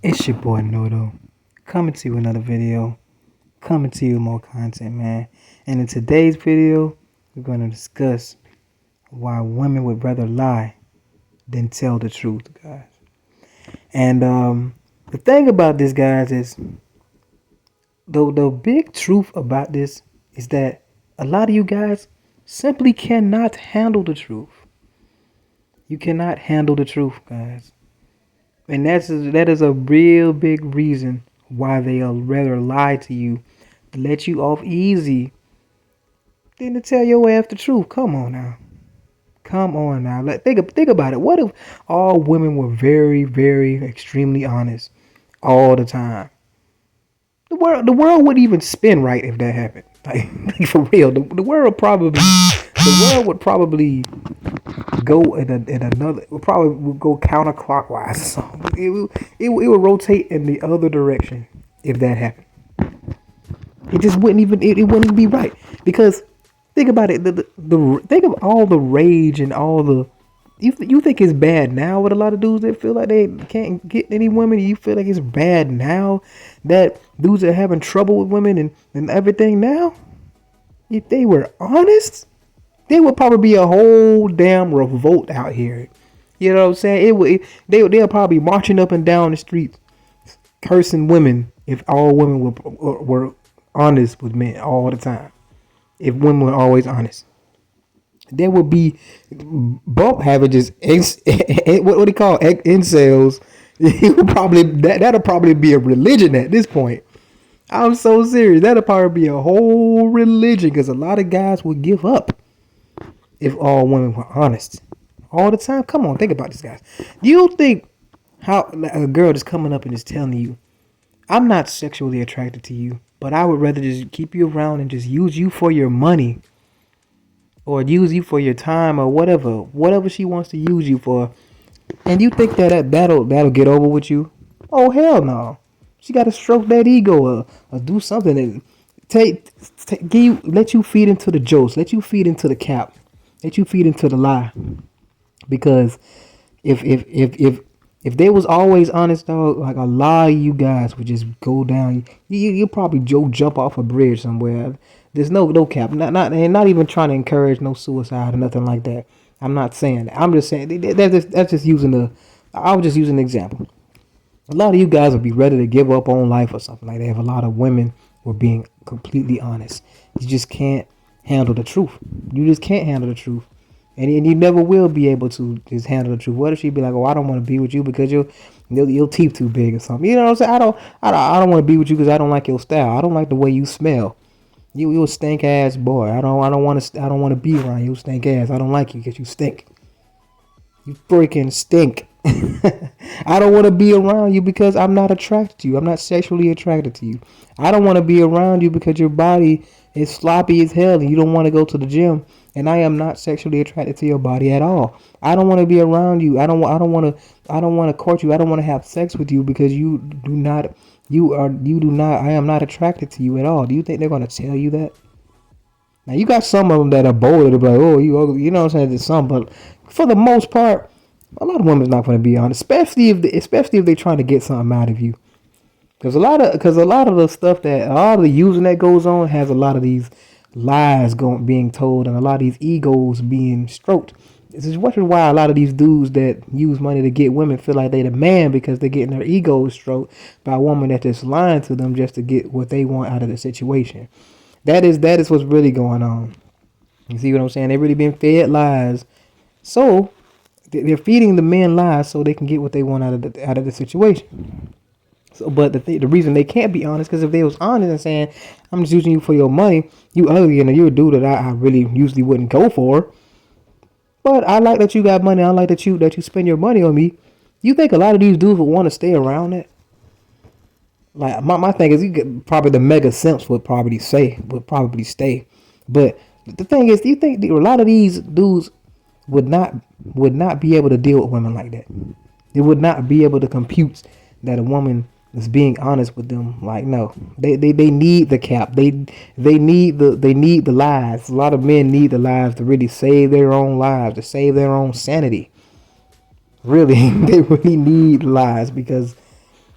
It's your boy Noto, coming to you another video, coming to you more content, man. And in today's video, we're going to discuss why women would rather lie than tell the truth, guys. And the thing about this, guys, is the big truth about this is that a lot of you guys simply cannot handle the truth. You cannot handle the truth, guys. And that is a real big reason why they'll rather lie to you to let you off easy than to tell your ass the truth. Come on now. Come on now. Think about it. What if all women were very, very extremely honest all the time? The world wouldn't even spin right if that happened. Like for real. The world would probably go in another, would probably go counterclockwise. So it would rotate in the other direction if that happened. It just wouldn't even it wouldn't even be right, because think about it. Think of all the rage and all the you think it's bad now with a lot of dudes that feel like they can't get any women. You feel like it's bad now that dudes are having trouble with women and everything now. If they were honest, there would probably be a whole damn revolt out here. You know what I'm saying? They'll probably be marching up and down the streets, cursing women if all women were honest with men all the time. If women were always honest, there would be bump having just what do you call incels. It would probably that'll probably be a religion at this point. I'm so serious. That'll probably be a whole religion, because a lot of guys would give up if all women were honest all the time. Come on, think about this, guys. Do you think how a girl just coming up and just telling you, I'm not sexually attracted to you, but I would rather just keep you around and just use you for your money, or use you for your time, or whatever she wants to use you for, and you think that'll get over with you? Oh hell no. She got to stroke that ego, or do something and let you feed into the jokes, let you feed into the cap, let you feed into the lie. Because if they was always honest, dog, like a lot of you guys would just go down. You probably jump off a bridge somewhere. There's no cap. Not even trying to encourage no suicide or nothing like that. I'm not saying that. I'm just saying that's just using I was just using an example. A lot of you guys would be ready to give up on life or something like that if a lot of women were being completely honest. You just can't handle the truth. You just can't handle the truth. And you never will be able to just handle the truth. What if she be like, "Oh, I don't want to be with you because your teeth too big or something." You know what I'm saying? I don't want to be with you because I don't like your style. I don't like the way you smell. You a stink ass boy. I don't want to be around you, stink ass. I don't like you because you stink. You freaking stink. I don't want to be around you because I'm not attracted to you. I'm not sexually attracted to you. I don't want to be around you because your body is sloppy as hell and you don't want to go to the gym. And I am not sexually attracted to your body at all. I don't want to be around you. I don't want to court you. I don't want to have sex with you because you do not. I am not attracted to you at all. Do you think they're gonna tell you that? Now you got some of them that are bolder to be like, oh, you ugly. You know what I'm saying? There's some, but for the most part, a lot of women's not going to be honest, especially if they're trying to get something out of you. Because a lot of the stuff that all the using that goes on has a lot of these lies being told, and a lot of these egos being stroked. This is why a lot of these dudes that use money to get women feel like they the man, because they're getting their egos stroked by a woman that just lying to them just to get what they want out of the situation. That is what's really going on. You see what I'm saying? They really been fed lies, so they're feeding the men lies so they can get what they want out of the situation. So, but the reason they can't be honest, because if they was honest and saying, "I'm just using you for your money, you ugly, and you're a dude that I really usually wouldn't go for, but I like that you got money. I like that you spend your money on me." You think a lot of these dudes would want to stay around that? Like my thing is, probably the mega simps would probably stay. But the thing is, do you think a lot of these dudes would not be able to deal with women like that? They would not be able to compute that a woman is being honest with them. Like, no, they need the cap. They need the lies. A lot of men need the lies to really save their own lives, to save their own sanity. Really, they really need lies, because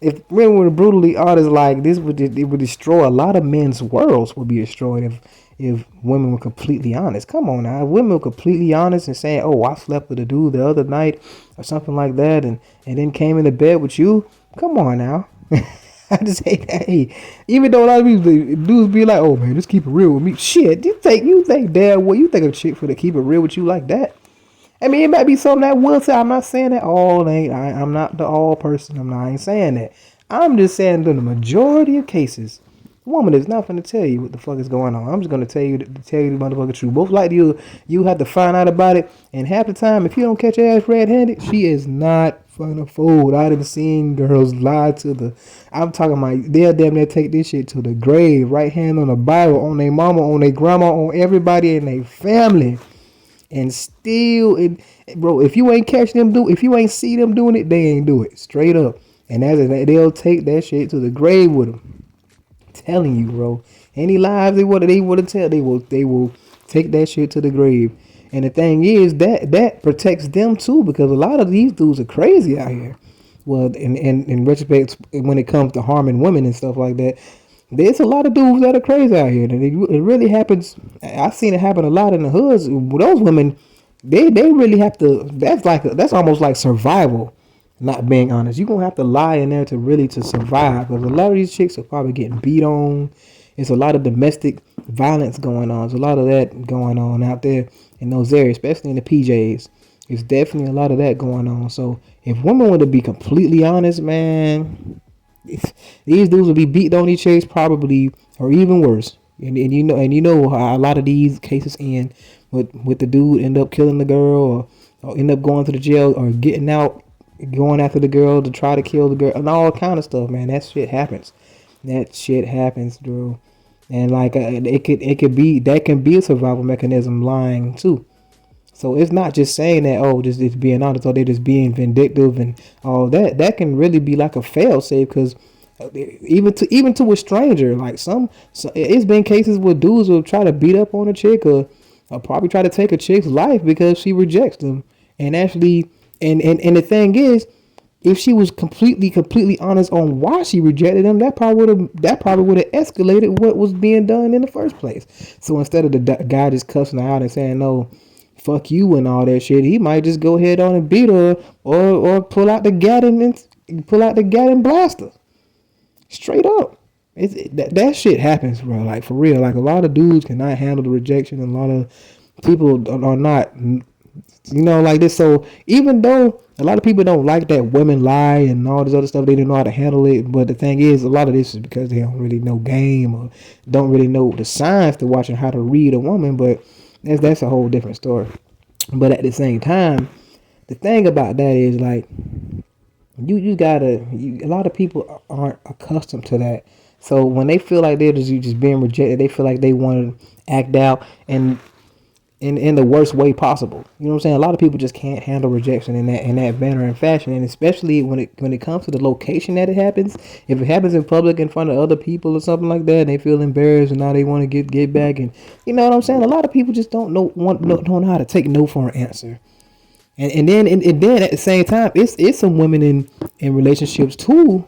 if men were brutally honest like this, it would destroy a lot of men's worlds. Would be destroyed if women were completely honest. Come on now, if women were completely honest and saying, "Oh, I slept with a dude the other night" or something like that, and then came into bed with you. Come on now. I just hate that. Hey, even though a lot of people dudes be like, "Oh man, just keep it real with me." Shit, you think damn well you think a chick for to keep it real with you like that? I mean, it might be something that will say. I'm not saying that all ain't. I'm not the all person. I ain't saying that. I'm just saying that in the majority of cases, a woman is not going to tell you what the fuck is going on. I'm just going to tell you the motherfucking truth. Most likely you have to find out about it. And half the time, if you don't catch your ass red-handed, she is not fucking fooled. I done seen girls lie to the. I'm talking about they'll damn near take this shit to the grave. Right hand on the Bible, on their mama, on their grandma, on everybody in their family. And still, bro, if you ain't catch them if you ain't see them doing it, they ain't do it straight up. And they'll take that shit to the grave with them. Telling you, bro, any lies they want to tell, they will take that shit to the grave. And the thing is that protects them too, because a lot of these dudes are crazy out here. Well, in retrospect, when it comes to harming women and stuff like that, there's a lot of dudes that are crazy out here. And it really happens. I've seen it happen a lot in the hoods. Those women, they really have to. That's almost like survival. Not being honest, you're gonna have to lie in there to survive. Because a lot of these chicks are probably getting beat on. It's a lot of domestic violence going on. There's a lot of that going on out there in those areas, especially in the PJs. There's definitely a lot of that going on. So if women want to be completely honest, man, these dudes will be beating on each other probably, or even worse. And you know how a lot of these cases end with the dude end up killing the girl, or end up going to the jail, or getting out, going after the girl to try to kill the girl, and all kind of stuff. Man, that shit happens. That shit happens, Drew. And like it could be that can be a survival mechanism, lying too. So it's not just saying that, oh, just being honest, or they're just being vindictive and all that. That can really be like a fail safe, because even to a stranger, like it's been cases where dudes will try to beat up on a chick, or probably try to take a chick's life because she rejects them. And actually, and the thing is, if she was completely honest on why she rejected him, that probably would have escalated what was being done in the first place. So instead of the guy just cussing her out and saying no, fuck you and all that shit, he might just go ahead on and beat her, or pull out the gat and blast her straight up. That shit happens, bro. Like for real. Like a lot of dudes cannot handle the rejection, and a lot of people are not. Like this. So even though a lot of people don't like that women lie and all this other stuff, they don't know how to handle it. But the thing is, a lot of this is because they don't really know game, or don't really know the science to watching how to read a woman. But that's a whole different story. But at the same time, the thing about that is, like, a lot of people aren't accustomed to that. So when they feel like they're just being rejected, they feel like they want to act out, and in the worst way possible. You know what I'm saying? A lot of people just can't handle rejection in that manner and fashion, and especially when it comes to the location that it happens. If it happens in public in front of other people or something like that, and they feel embarrassed, and now they want to get back, and you know what I'm saying? A lot of people just don't know how to take no for an answer. And then at the same time, it's some women in relationships too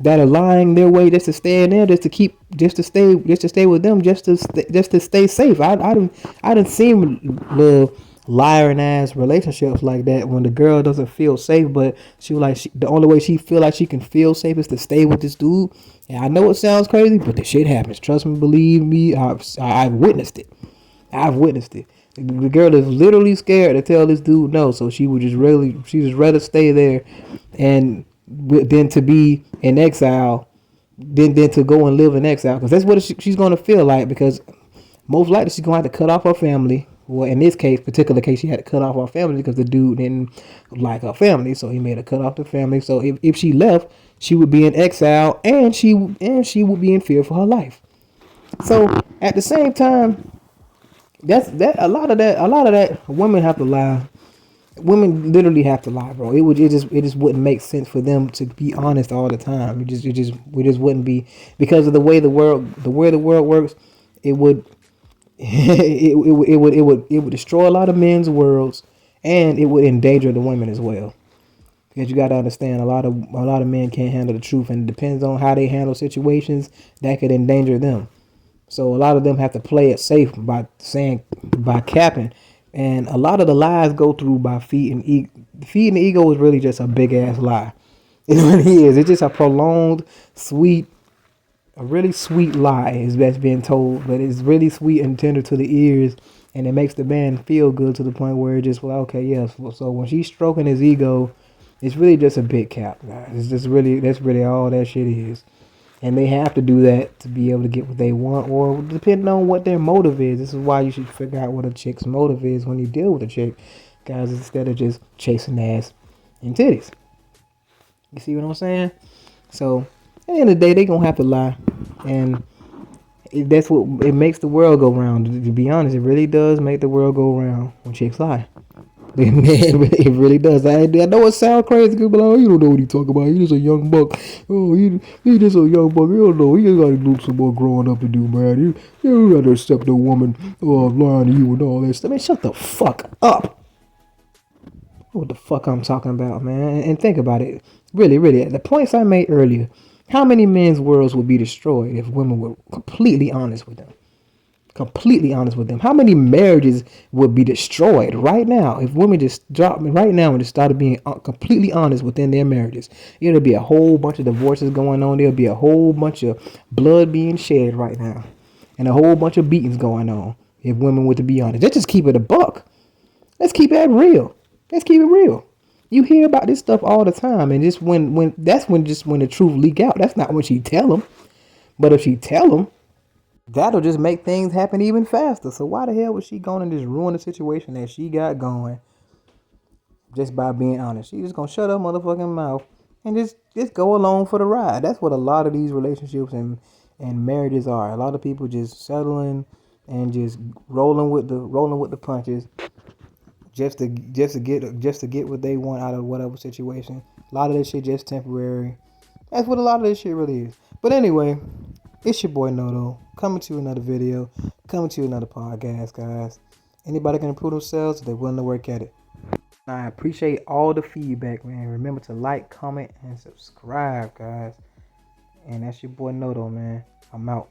that are lying their way just to stay in there, just to stay with them, just to stay safe. I done seen little lying ass relationships like that, when the girl doesn't feel safe, but the only way she feel like she can feel safe is to stay with this dude. And I know it sounds crazy, but the shit happens. Trust me, believe me, I've witnessed it. I've witnessed it. The girl is literally scared to tell this dude no, so she just rather stay there, and then to be in exile, then to go and live in exile, because that's what she's going to feel like. Because most likely she's going to have to cut off her family. Well, in this particular case, she had to cut off her family because the dude didn't like her family, so he made her cut off the family. So if she left, she would be in exile, and she would be in fear for her life. So at the same time, a lot of that women have to lie. Women literally have to lie, bro. It just wouldn't make sense for them to be honest all the time. We just wouldn't be, because of the way the world works. It would it would destroy a lot of men's worlds, and it would endanger the women as well. Because you got to understand, a lot of men can't handle the truth, and it depends on how they handle situations that could endanger them. So a lot of them have to play it safe by capping, and a lot of the lies go through by feeding ego. Feeding the ego is really just a big ass lie. It really is. It's just a prolonged, sweet, a really sweet lie is that's being told, but it's really sweet and tender to the ears, and it makes the man feel good to the point where it just, well, okay, yes. So when she's stroking his ego, it's really just a big cap, guys. It's just really, that's really all that shit is. And they have to do that to be able to get what they want, or depending on what their motive is. This is why you should figure out what a chick's motive is when you deal with a chick, guys, instead of just chasing ass and titties. You see what I'm saying? So at the end of the day, they gonna have to lie, and that's what it makes the world go round. To be honest, it really does make the world go round when chicks lie. It really does. I know it sounds crazy, but like, you don't know what he talking about. He just a young buck. Oh, he just a young buck. You don't know. He just got to do some more growing up to do, man. You got to accept the woman lying to you and all that stuff. Man, shut the fuck up. What the fuck I'm talking about, man? And think about it. Really, really, the points I made earlier. How many men's worlds would be destroyed if women were completely honest with them? Completely honest with them. How many marriages would be destroyed right now if women just dropped right now and just started being completely honest within their marriages? There'll be a whole bunch of divorces going on. There'll be a whole bunch of blood being shed right now, and a whole bunch of beatings going on if women were to be honest. Let's just keep it a buck. Let's keep it real. Let's keep it real. You hear about this stuff all the time, and just when that's when just when the truth leak out. That's not when she tell them, but if she tell them, that'll just make things happen even faster. So why the hell was she going to just ruin the situation that she got going just by being honest? She just gonna shut her motherfucking mouth and just go along for the ride. That's what a lot of these relationships and marriages are. A lot of people just settling and just rolling with the punches just to get what they want out of whatever situation. A lot of this shit just temporary. That's what a lot of this shit really is. But anyway, it's your boy Noto coming to you another video, coming to you another podcast, guys. Anybody can improve themselves if they're willing to work at it. I appreciate all the feedback, man. Remember to like, comment, and subscribe, guys. And that's your boy Noto, man. I'm out.